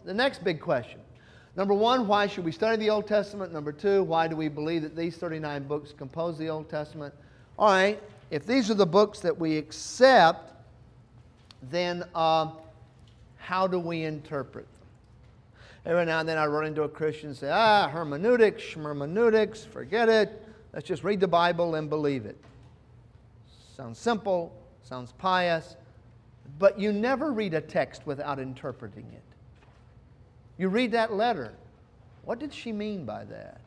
the next big question. Number one, why should we study the Old Testament? Number two, why do we believe that these 39 books compose the Old Testament? All right, if these are the books that we accept, then how do we interpret them? Every now and then I run into a Christian and say, hermeneutics, forget it. Let's just read the Bible and believe it. Sounds simple, sounds pious, but you never read a text without interpreting it. You read that letter. What did she mean by that?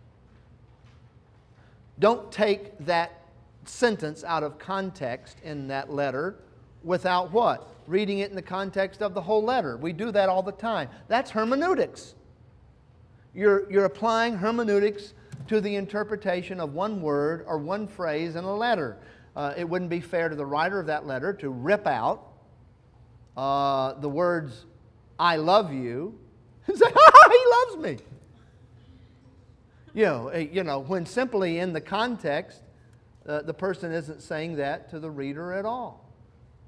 Don't take that sentence out of context in that letter without what? Reading it in the context of the whole letter. We do that all the time. That's hermeneutics. You're applying hermeneutics to the interpretation of one word or one phrase in a letter. It wouldn't be fair to the writer of that letter to rip out the words, I love you, and say, he loves me. You know, when simply in the context, the person isn't saying that to the reader at all.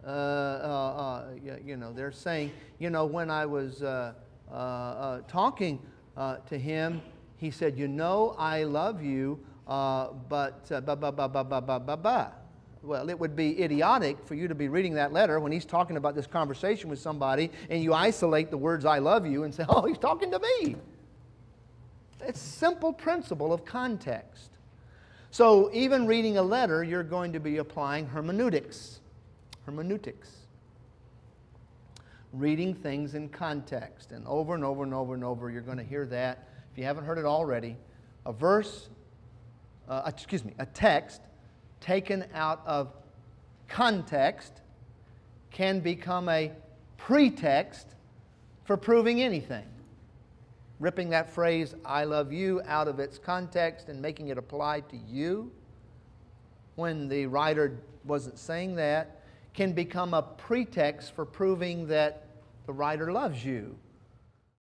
They're saying, when I was talking to him, he said, I love you, but Well, it would be idiotic for you to be reading that letter when he's talking about this conversation with somebody and you isolate the words, I love you, and say, oh, he's talking to me. It's a simple principle of context. So even reading a letter, you're going to be applying hermeneutics. Hermeneutics. Reading things in context. And over and over and over and over, you're going to hear that. If you haven't heard it already, a text taken out of context can become a pretext for proving anything. Ripping that phrase, I love you, out of its context and making it apply to you when the writer wasn't saying that can become a pretext for proving that the writer loves you.